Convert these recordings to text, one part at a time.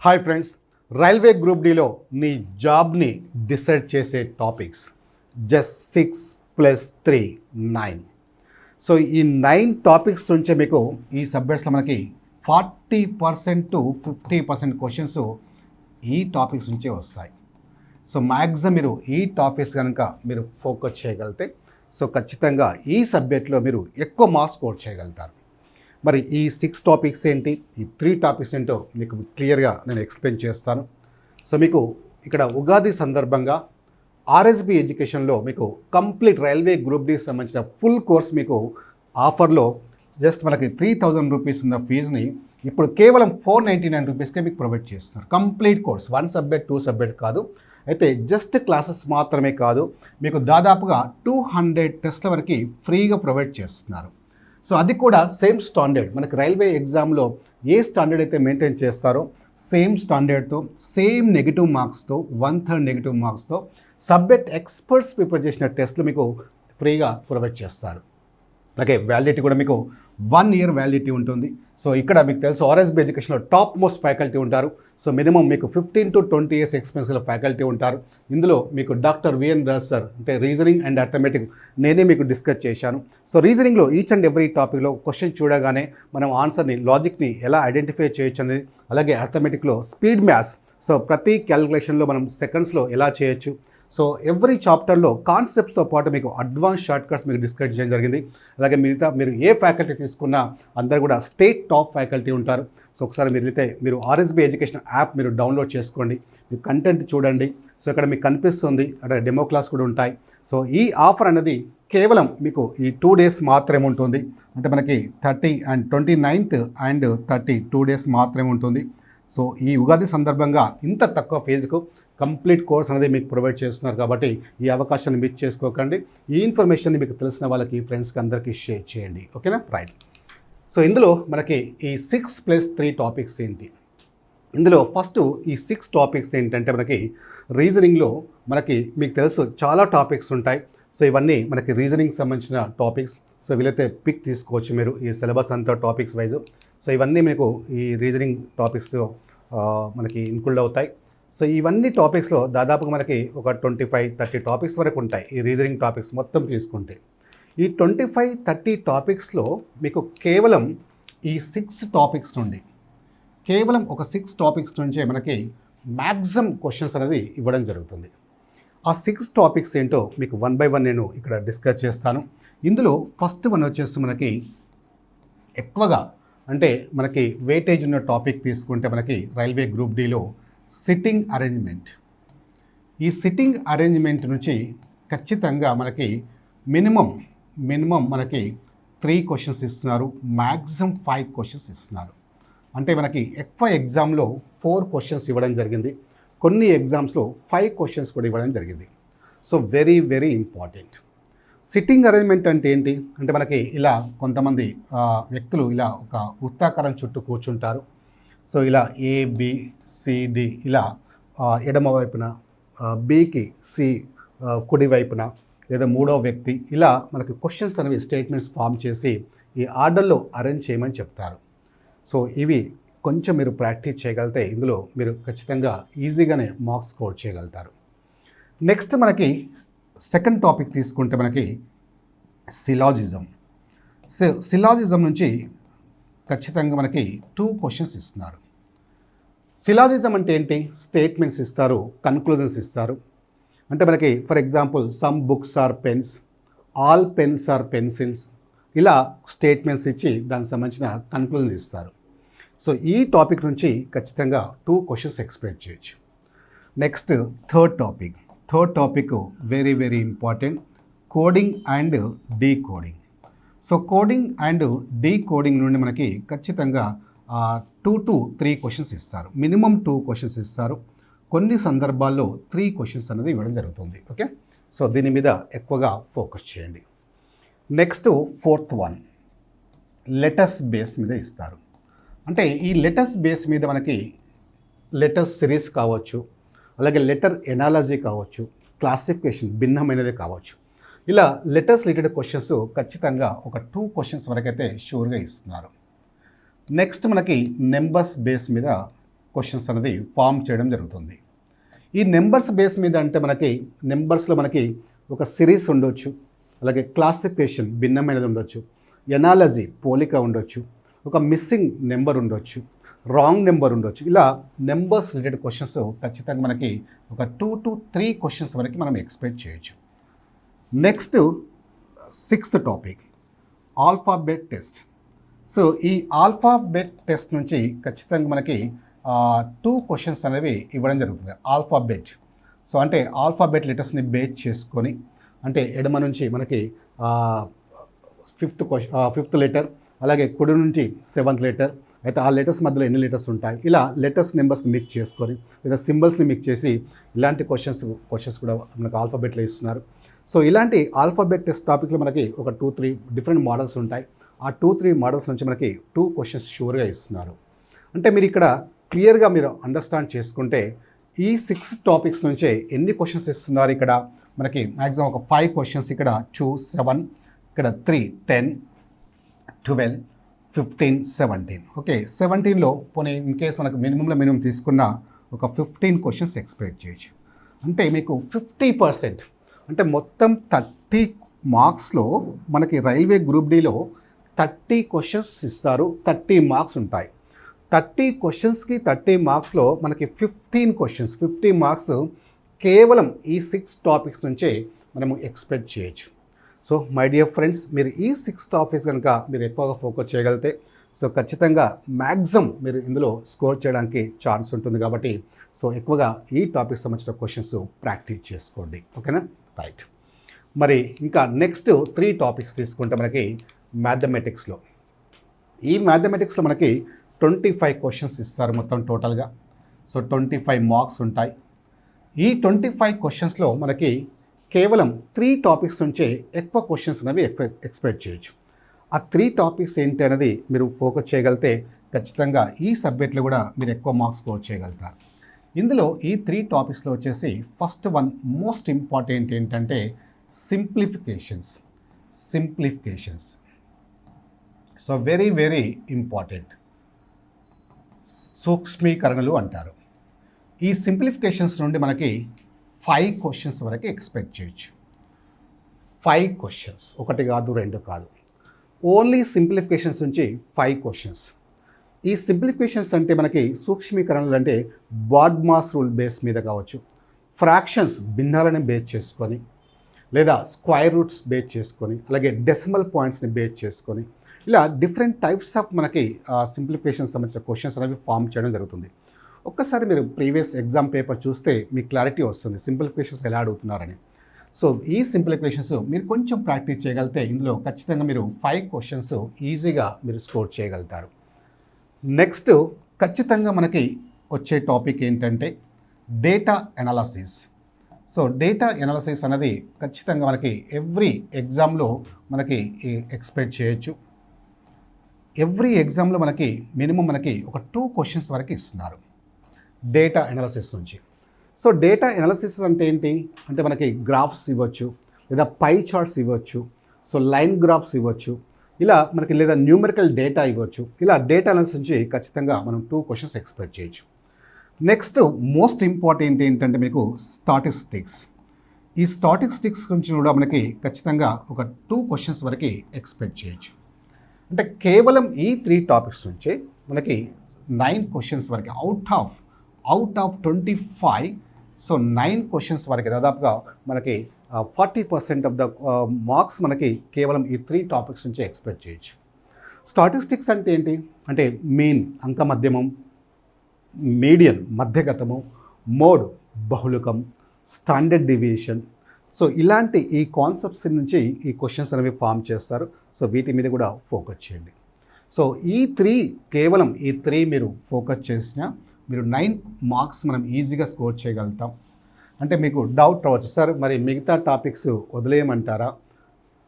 Hi friends, railway group డీలో నీ జాబ్ని డిసైడ్ చేసే టాపిక్స్ జస్ట్ 6 + 3 9. సో ఈ 9 టాపిక్స్ నుంచే మీకు ఈ సబ్జెక్ట్స్లో మనకి 40% to 50% క్వశ్చన్స్ ఈ టాపిక్స్ నుంచే వస్తాయి. సో మ్యాక్సిమం మీరు ఈ టాపిక్స్ కనుక మీరు ఫోకస్ చేయగలిగితే సో ఖచ్చితంగా ఈ సబ్జెక్ట్లో మీరు ఎక్కువ మార్క్స్ స్కోర్ చేయగలుగుతారు. మరి ఈ 6 టాపిక్స్ ఏంటి, ఈ 3 టాపిక్స్ ఏంటో మీకు క్లియర్గా నేను ఎక్స్ప్లెయిన్ చేస్తాను. సో మీకు ఇక్కడ ఉగాది సందర్భంగా ఆర్ఎస్బి ఎడ్యుకేషన్లో మీకు కంప్లీట్ రైల్వే గ్రూప్ డి సంబంధించిన ఫుల్ కోర్స్ మీకు ఆఫర్లో జస్ట్ మనకి 3000 రూపీస్ ఉన్న ఫీజుని ఇప్పుడు కేవలం 499 రూపీస్కే మీకు ప్రొవైడ్ చేస్తున్నారు. కంప్లీట్ కోర్స్ 1 సబ్జెక్ట్ 2 సబ్జెక్ట్ కాదు, అయితే జస్ట్ క్లాసెస్ మాత్రమే కాదు, మీకు దాదాపుగా 200 టెస్ట్ల వరకు ఫ్రీగా ప్రొవైడ్ చేస్తున్నారు. సో అది కూడా సేమ్ స్టాండర్డ్, మనకి రైల్వే ఎగ్జామ్లో ఏ స్టాండర్డ్ అయితే మెయింటైన్ చేస్తారో సేమ్ స్టాండర్డ్తో, సేమ్ నెగిటివ్ మార్క్స్తో, 1/3 నెగిటివ్ మార్క్స్తో సబ్జెక్ట్ ఎక్స్పర్ట్స్ ప్రిపేర్ చేసిన టెస్ట్లు మీకు ఫ్రీగా ప్రొవైడ్ చేస్తారు. అలాగే వ్యాలిడిటీ కూడా మీకు 1 year వ్యాలిడిటీ ఉంటుంది. సో ఇక్కడ మీకు తెలుసు ఆర్ఎస్బి ఎడ్యుకేషన్లో టాప్ మోస్ట్ ఫ్యాకల్టీ ఉంటారు. సో మినిమం మీకు 15 to 20 years ఎక్స్పీరియన్స్ గల ఫ్యాకల్టీ ఉంటారు. ఇందులో మీకు డాక్టర్ విఎన్ రాజ్ సార్ అంటే రీజనింగ్ అండ్ అర్థమెటిక్ నేనే మీకు డిస్కస్ చేశాను. సో రీజనింగ్లో ఈచ్ అండ్ ఎవ్రీ టాపిక్లో క్వశ్చన్ చూడగానే మనం ఆన్సర్ని లాజిక్ని ఎలా ఐడెంటిఫై చేయొచ్చు అనేది, అలాగే అర్థమెటిక్లో స్పీడ్ మ్యాథ్స్, సో ప్రతి క్యాలిక్యులేషన్లో మనం సెకండ్స్లో ఎలా చేయొచ్చు, సో ఎవ్రీ చాప్టర్లో కాన్సెప్ట్స్తో పాటు మీకు అడ్వాన్స్ షార్ట్ కట్స్ మీకు డిస్కస్ చేయడం జరిగింది. అలాగే మీరు ఏ ఫ్యాకల్టీ తీసుకున్నా అందరు కూడా స్టేట్ టాప్ ఫ్యాకల్టీ ఉంటారు. సో ఒకసారి మీరు ఆర్ఎస్బి ఎడ్యుకేషన్ యాప్ మీరు డౌన్లోడ్ చేసుకోండి, మీరు కంటెంట్ చూడండి. సో ఇక్కడ మీకు కనిపిస్తుంది అక్కడ డెమో క్లాస్ కూడా ఉంటాయి. సో ఈ ఆఫర్ అనేది కేవలం మీకు ఈ 2 days మాత్రమే ఉంటుంది. అంటే మనకి 30 and 29th and 30 2 days మాత్రమే ఉంటుంది. సో ఈ ఉగాది సందర్భంగా ఇంత తక్కువ ఫీజుకు కంప్లీట్ కోర్స్ అనేది మీకు ప్రొవైడ్ చేస్తున్నారు కాబట్టి ఈ అవకాశాన్ని మిస్ చేసుకోకండి. ఈ ఇన్ఫర్మేషన్ని మీకు తెలిసిన వాళ్ళకి, ఫ్రెండ్స్కి అందరికీ షేర్ చేయండి. ఓకేనా? రైట్. సో ఇందులో మనకి ఈ 6 + 3 టాపిక్స్ ఏంటి, ఇందులో ఫస్ట్ ఈ 6 టాపిక్స్ ఏంటంటే మనకి రీజనింగ్లో మనకి మీకు తెలుసు చాలా టాపిక్స్ ఉంటాయి. సో ఇవన్నీ మనకి రీజనింగ్ సంబంధించిన టాపిక్స్. సో వీలైతే పిక్ తీసుకోవచ్చు మీరు ఈ సిలబస్ అంతా టాపిక్స్ వైజ్. సో ఇవన్నీ మీకు ఈ రీజనింగ్ టాపిక్స్తో మనకి ఇన్క్లూడ్ అవుతాయి. సో ఇవన్నీ టాపిక్స్లో దాదాపుగా మనకి ఒక 25-30 టాపిక్స్ వరకు ఉంటాయి ఈ రీజనింగ్ టాపిక్స్ మొత్తం తీసుకుంటే. ఈ 25-30 టాపిక్స్లో మీకు కేవలం ఈ 6 టాపిక్స్ నుండి, కేవలం ఒక 6 టాపిక్స్ నుంచే మనకి మ్యాక్సిమం క్వశ్చన్స్ అనేది ఇవ్వడం జరుగుతుంది. ఆ 6 టాపిక్స్ ఏంటో మీకు 1 by 1 నేను ఇక్కడ డిస్కస్ చేస్తాను. ఇందులో ఫస్ట్ వన్ వచ్చేసి మనకి ఎక్కువగా అంటే మనకి వెయిటేజ్ ఉన్న టాపిక్ తీసుకుంటే మనకి రైల్వే గ్రూప్ డీలో సిట్టింగ్ అరేంజ్మెంట్. ఈ సిట్టింగ్ అరేంజ్మెంట్ నుంచి ఖచ్చితంగా మనకి మినిమం మనకి 3 క్వశ్చన్స్ ఇస్తున్నారు, మ్యాక్సిమం 5 క్వశ్చన్స్ ఇస్తున్నారు. అంటే మనకి ఎక్కువ ఎగ్జామ్లో 4 క్వశ్చన్స్ ఇవ్వడం జరిగింది, కొన్ని ఎగ్జామ్స్లో 5 క్వశ్చన్స్ కూడా ఇవ్వడం జరిగింది. So very very important. Sitting arrangement అంటే ఏంటి అంటే మనకి ఇలా కొంతమంది వ్యక్తులు ఇలా ఒక వృత్తాకారం చుట్టూ కూర్చుంటారు. సో ఇలా ABCD ఇలా ఎడమ వైపున, బికి సి కుడి వైపున, లేదా మూడో వ్యక్తి ఇలా మనకి క్వశ్చన్స్ అనేవి స్టేట్మెంట్స్ ఫామ్ చేసి ఈ ఆర్డర్లో అరేంజ్ చేయమని చెప్తారు. సో ఇవి కొంచెం మీరు ప్రాక్టీస్ చేయగలిగితే ఇందులో మీరు ఖచ్చితంగా ఈజీగానే మార్క్స్ స్కోర్ చేయగలుగుతారు. నెక్స్ట్ మనకి సెకండ్ టాపిక్ తీసుకుంటే మనకి సిలాజిజం. సో సిలాజిజం నుంచి ఖచ్చితంగా మనకి 2 క్వశ్చన్స్ ఇస్తున్నారు. సిలాజిజం అంటే ఏంటి? స్టేట్మెంట్స్ ఇస్తారు, కన్క్లూజన్స్ ఇస్తారు. అంటే మనకి for example some books are pens, all pens are pencils, ఇలా స్టేట్మెంట్స్ ఇచ్చి దానికి సంబంధించిన కన్క్లూజన్ ఇస్తారు. సో ఈ టాపిక్ నుంచి ఖచ్చితంగా 2 క్వశ్చన్స్ ఎక్స్పెక్ట్ చేయొచ్చు. Next third topic very very important, coding and decoding. So coding and decoding నుండి మనకి ఖచ్చితంగా 2 to 3 క్వశ్చన్స్ ఇస్తారు, మినిమం 2 క్వశ్చన్స్ ఇస్తారు. కొన్ని సందర్భాల్లో 3 క్వశ్చన్స్ అనేది ఇవ్వడం జరుగుతుంది. ఓకే, సో దీని మీద ఎక్కువగా ఫోకస్ చేయండి. Next fourth one letters base మీద ఇస్తారు. అంటే ఈ లెటర్స్ బేస్ మీద మనకి లెటర్స్ సిరీస్ కావచ్చు, అలాగే లెటర్ ఎనాలజీ కావచ్చు, క్లాసిఫికేషన్ భిన్నమైనది కావచ్చు, ఇలా లెటర్స్ రిలేటెడ్ క్వశ్చన్స్ ఖచ్చితంగా ఒక 2 క్వశ్చన్స్ వరకైతే షూర్గా ఇస్తున్నారు. నెక్స్ట్ మనకి నెంబర్స్ బేస్ మీద క్వశ్చన్స్ అనేది ఫామ్ చేయడం జరుగుతుంది. ఈ నెంబర్స్ బేస్ మీద అంటే మనకి నెంబర్స్లో మనకి ఒక సిరీస్ ఉండొచ్చు, అలాగే క్లాసిఫికేషన్ భిన్నమైనది ఉండొచ్చు, ఎనాలజీ పోలిక ఉండొచ్చు, ఒక మిస్సింగ్ నెంబర్ ఉండొచ్చు, రాంగ్ నెంబర్ ఉండొచ్చు. ఇలా నెంబర్స్ రిలేటెడ్ క్వశ్చన్స్ ఖచ్చితంగా మనకి ఒక 2 to 3 క్వశ్చన్స్ వరకు మనం ఎక్స్పెక్ట్ చేయొచ్చు. Next 6th topic alphabet test. So ఈ ఆల్ఫాబెట్ టెస్ట్ నుంచి ఖచ్చితంగా మనకి 2 క్వశ్చన్స్ అనేవి ఇవ్వడం జరుగుతుంది. ఆల్ఫాబెట్, సో అంటే ఆల్ఫాబెట్ లెటర్స్ని బేస్ చేసుకొని, అంటే ఎడమ నుంచి మనకి 5th లెటర్, అలాగే కుడి నుంచి 7th లెటర్, అయితే ఆ లెటర్స్ మధ్యలో ఎన్ని లెటర్స్ ఉంటాయి, ఇలా లెటర్స్ నెంబర్స్ని మిక్స్ చేసుకొని లేదా సింబల్స్ని మిక్స్ చేసి ఇలాంటి క్వశ్చన్స్ కూడా మనకు ఆల్ఫాబెట్లో ఇస్తున్నారు. సో ఇలాంటి ఆల్ఫాబెట్ టెస్ట్ టాపిక్లో మనకి ఒక 2-3 డిఫరెంట్ మోడల్స్ ఉంటాయి. ఆ 2-3 మోడల్స్ నుంచి మనకి 2 క్వశ్చన్స్ షూర్గా ఇస్తున్నారు. అంటే మీరు ఇక్కడ క్లియర్గా మీరు అండర్స్టాండ్ చేసుకుంటే ఈ 6 టాపిక్స్ నుంచే ఎన్ని క్వశ్చన్స్ ఇస్తున్నారు. ఇక్కడ మనకి మ్యాక్సిమం ఒక 5 క్వశ్చన్స్, ఇక్కడ 2, 7, ఇక్కడ 3, 10, 12, 15, 17. ఓకే, 17లో పోనీ ఇన్ కేస్ మనకు మినిమం తీసుకున్న ఒక 15 క్వశ్చన్స్ ఎక్స్పెక్ట్ చేయొచ్చు. అంటే మీకు 50%, అంటే మొత్తం 30 మార్క్స్లో మనకి రైల్వే గ్రూప్ డిలో 30 క్వశ్చన్స్ ఇస్తారు, 30 మార్క్స్ ఉంటాయి. 30 క్వశ్చన్స్కి 30 మార్క్స్లో మనకి 15 క్వశ్చన్స్, 50 మార్క్స్ కేవలం ఈ 6 టాపిక్స్ నుంచే మనము ఎక్స్పెక్ట్ చేయొచ్చు. సో మై డియర్ ఫ్రెండ్స్, మీరు ఈ 6 టాపిక్స్ కనుక మీరు ఎక్కువగా ఫోకస్ చేయగలిగితే సో ఖచ్చితంగా మ్యాక్సిమం మీరు ఇందులో స్కోర్ చేయడానికి ఛాన్స్ ఉంటుంది. కాబట్టి సో ఎక్కువగా ఈ టాపిక్ సంబంధించిన క్వశ్చన్స్ ప్రాక్టీస్ చేసుకోండి. ఓకేనా, రైట్. మరి ఇంకా నెక్స్ట్ 3 టాపిక్స్ తీసుకుంటే మనకి మ్యాథమెటిక్స్లో, ఈ మ్యాథమెటిక్స్లో మనకి 25 క్వశ్చన్స్ ఇస్తారు మొత్తం టోటల్గా. సో 25 మార్క్స్ ఉంటాయి. ఈ 25 క్వశ్చన్స్లో మనకి కేవలం 3 టాపిక్స్ నుంచే ఎక్కువ క్వశ్చన్స్ అనేవి ఎక్స్పెక్ట్ చేయొచ్చు. ఆ 3 టాపిక్స్ ఏంటి అనేది మీరు ఫోకస్ చేయగలిగితే ఖచ్చితంగా ఈ సబ్జెక్ట్లో కూడా మీరు ఎక్కువ మార్క్స్ స్కోర్ చేయగలుగుతారు. ఇందులో ఈ 3 టాపిక్స్లో వచ్చేసి ఫస్ట్ వన్ మోస్ట్ ఇంపార్టెంట్ ఏంటంటే simplifications. So very very important. సూక్ష్మీకరణలు అంటారు. ఈ సింప్లిఫికేషన్స్ నుండి మనకి 5 క్వశ్చన్స్ వరకు ఎక్స్పెక్ట్ చేయొచ్చు. 5 క్వశ్చన్స్, 1 కాదు 2 కాదు, ఓన్లీ సింప్లిఫికేషన్స్ నుంచి 5 క్వశ్చన్స్. ఈ సింప్లిఫికేషన్స్ అంటే మనకి సూక్ష్మీకరణలు అంటే బాడ్మాస్ రూల్ బేస్ మీద కావచ్చు, ఫ్రాక్షన్స్ భిన్నాలని బేస్ చేసుకొని, లేదా స్క్వైర్ రూట్స్ బేస్ చేసుకొని, అలాగే డెసిమల్ పాయింట్స్ని బేస్ చేసుకొని, ఇలా డిఫరెంట్ టైప్స్ ఆఫ్ మనకి సింప్లిఫికేషన్ సంబంధించిన క్వశ్చన్స్ అనేవి ఫామ్ చేయడం జరుగుతుంది. ఒక్కసారి మీరు ప్రీవియస్ ఎగ్జామ్ పేపర్ చూస్తే మీకు క్లారిటీ వస్తుంది సింప్లిఫికేషన్స్ ఎలా అడుగుతున్నారని. సో ఈ సింప్లిఫికేషన్స్ మీరు కొంచెం ప్రాక్టీస్ చేయగలిగితే ఇందులో ఖచ్చితంగా మీరు 5 క్వశ్చన్స్ ఈజీగా మీరు స్కోర్ చేయగలుగుతారు. నెక్స్ట్ ఖచ్చితంగా మనకి వచ్చే టాపిక్ ఏంటంటే data analysis. So data analysis అనేది ఖచ్చితంగా మనకి ఎవ్రీ ఎగ్జామ్లో మనకి ఎక్స్పెక్ట్ చేయొచ్చు. ఎవ్రీ ఎగ్జామ్లో మనకి మినిమం మనకి ఒక 2 క్వశ్చన్స్ వరకు ఇస్తున్నారు డేటా ఎనాలసిస్ నుంచి. సో డేటా ఎనాలసిస్ అంటే ఏంటి అంటే మనకి గ్రాఫ్స్ ఇవ్వచ్చు, లేదా పై చార్ట్స్ ఇవ్వచ్చు, సో లైన్ గ్రాఫ్స్ ఇవ్వచ్చు, ఇలా మనకి లేదా న్యూమరికల్ డేటా ఇవ్వచ్చు. ఇలా డేటా ఎనాలసిస్ నుంచి ఖచ్చితంగా మనం 2 క్వశ్చన్స్ ఎక్స్పెక్ట్ చేయొచ్చు. నెక్స్ట్ మోస్ట్ ఇంపార్టెంట్ ఏంటంటే మీకు స్టాటిస్టిక్స్. ఈ స్టాటిస్టిక్స్ గురించి కూడా మనకి ఖచ్చితంగా ఒక 2 క్వశ్చన్స్ వరకు ఎక్స్పెక్ట్ చేయొచ్చు. అంటే కేవలం ఈ 3 టాపిక్స్ నుంచే మనకి 9 క్వశ్చన్స్ వరకు అవుట్ ఆఫ్ 25. సో 9 క్వశ్చన్స్ వరకు దాదాపుగా మనకి 40% ఆఫ్ ద మార్క్స్ మనకి కేవలం ఈ 3 టాపిక్స్ నుంచే ఎక్స్పెక్ట్ చేయొచ్చు. స్టాటిస్టిక్స్ అంటే ఏంటి అంటే మీన్ అంక మధ్యమం, మీడియన్ మధ్యగతము, మోడ్ బహుళకం, స్టాండర్డ్ డివియేషన్. సో ఇలాంటి ఈ కాన్సెప్ట్స్ నుంచి ఈ క్వశ్చన్స్ అనేవి ఫామ్ చేస్తారు. సో వీటి మీద కూడా ఫోకస్ చేయండి. సో కేవలం ఈ 3 మీరు ఫోకస్ చేసినా మీరు 9 మార్క్స్ మనం ఈజీగా స్కోర్ చేయగలుగుతాం. అంటే మీకు డౌట్ రావచ్చు, సార్ మరి మిగతా టాపిక్స్ వదిలేయమంటారా,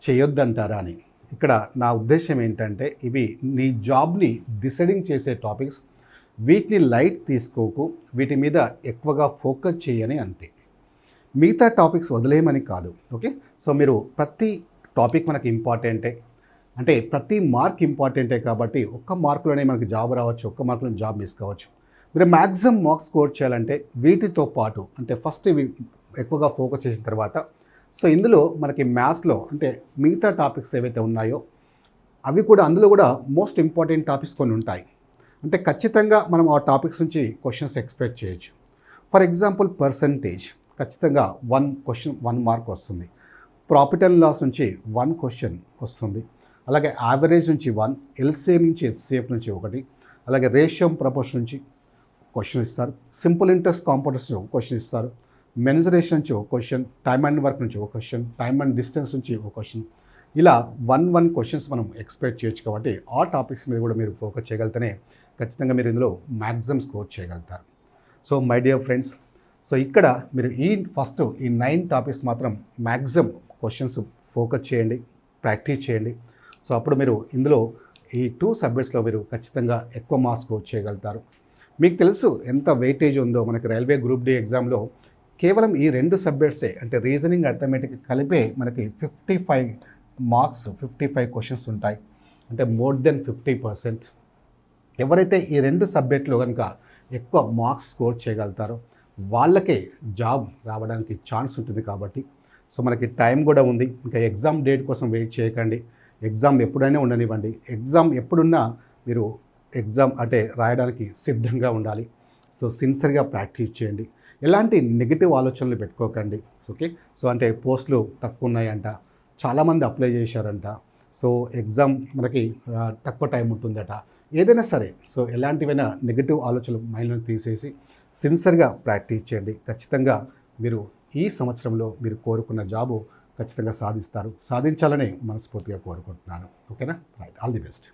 చేయొద్దంటారా అని. ఇక్కడ నా ఉద్దేశం ఏంటంటే ఇవి నీ జాబ్ని డిసైడింగ్ చేసే టాపిక్స్, వీటిని లైట్ తీసుకోకు, వీటి మీద ఎక్కువగా ఫోకస్ చేయని అంతే. మిగతా టాపిక్స్ వదిలేయమని కాదు. ఓకే, సో మీరు ప్రతి టాపిక్ మనకి ఇంపార్టెంటే, అంటే ప్రతి మార్క్ ఇంపార్టెంటే. కాబట్టి ఒక్క మార్కులోనే మనకి జాబ్ రావచ్చు, ఒక్క మార్కులో జాబ్ మిస్ కావచ్చు. మీరు మ్యాక్సిమం మార్క్స్ స్కోర్ చేయాలంటే వీటితో పాటు అంటే ఫస్ట్ ఇవి ఎక్కువగా ఫోకస్ చేసిన తర్వాత సో ఇందులో మనకి మ్యాథ్స్లో అంటే మిగతా టాపిక్స్ ఏవైతే ఉన్నాయో అవి కూడా అందులో కూడా మోస్ట్ ఇంపార్టెంట్ టాపిక్స్ కొన్ని ఉంటాయి. అంటే ఖచ్చితంగా మనం ఆ టాపిక్స్ నుంచి క్వశ్చన్స్ ఎక్స్పెక్ట్ చేయొచ్చు. ఫర్ ఎగ్జాంపుల్ పర్సంటేజ్ ఖచ్చితంగా 1 క్వశ్చన్ 1 మార్క్ వస్తుంది. ప్రాఫిట్ అండ్ లాస్ నుంచి 1 క్వశ్చన్ వస్తుంది. అలాగే యావరేజ్ నుంచి 1, ఎల్సిఎం నుంచి హెచ్సిఎఫ్ నుంచి 1, అలాగే రేషియో ప్రపోర్షన్ నుంచి క్వశ్చన్ ఇస్తారు. సింపుల్ ఇంట్రెస్ట్ కాంపౌండర్స్ నుంచి క్వశ్చన్ ఇస్తారు. మెన్సురేషన్ నుంచి ఒక క్వశ్చన్, టైమ్ అండ్ వర్క్ నుంచి ఒక క్వశ్చన్, టైమ్ అండ్ డిస్టెన్స్ నుంచి ఒక క్వశ్చన్, ఇలా 1 క్వశ్చన్స్ మనం ఎక్స్పెక్ట్ చేయొచ్చు. కాబట్టి ఆ టాపిక్స్ మీద కూడా మీరు ఫోకస్ చేయగలిగితేనే ఖచ్చితంగా మీరు ఇందులో మ్యాక్సిమం స్కోర్ చేయగలుగుతారు. So my dear friends, so ఇక్కడ మీరు ఈ 9 టాపిక్స్ మాత్రం మ్యాక్సిమం క్వశ్చన్స్ ఫోకస్ చేయండి, ప్రాక్టీస్ చేయండి. సో అప్పుడు మీరు ఇందులో ఈ 2 సబ్జెక్ట్స్లో మీరు ఖచ్చితంగా ఎక్కువ మార్క్స్ స్కోర్ చేయగలుగుతారు. మీకు తెలుసు ఎంత వెయిటేజ్ ఉందో మనకి రైల్వే గ్రూప్ డి ఎగ్జామ్లో కేవలం ఈ 2 సబ్జెక్ట్సే అంటే రీజనింగ్, అర్థమెటిక్ కలిపే మనకి 55 మార్క్స్, 55 క్వశ్చన్స్ ఉంటాయి. అంటే మోర్ దెన్ 50%. ఎవరైతే ఈ 2 సబ్జెక్టులో కనుక ఎక్కువ మార్క్స్ స్కోర్ చేయగలుగుతారో వాళ్ళకే జాబ్ రావడానికి ఛాన్స్ ఉంటుంది. కాబట్టి సో మనకి టైం కూడా ఉంది. ఇంకా ఎగ్జామ్ డేట్ కోసం వెయిట్ చేయకండి. ఎగ్జామ్ ఎప్పుడైనా ఉండనివ్వండి. ఎగ్జామ్ ఎప్పుడున్నా మీరు ఎగ్జామ్ అంటే రాయడానికి సిద్ధంగా ఉండాలి. సో సిన్సియర్గా ప్రాక్టీస్ చేయండి. ఎలాంటి నెగిటివ్ ఆలోచనలు పెట్టుకోకండి. ఓకే, సో అంటే పోస్టులు తక్కువ ఉన్నాయంట, చాలామంది అప్లై చేశారంట, సో ఎగ్జామ్ మనకి తక్కువ టైం ఉంటుందట, ఏదైనా సరే సో ఎలాంటివైనా నెగిటివ్ ఆలోచనలు మైండ్లో తీసేసి సిన్సియర్గా ప్రాక్టీస్ చేయండి. ఖచ్చితంగా మీరు ఈ సంవత్సరంలో మీరు కోరుకున్న జాబు ఖచ్చితంగా సాధిస్తారు. సాధించాలని మనస్ఫూర్తిగా కోరుకుంటున్నాను. ఓకేనా? Right, all the best.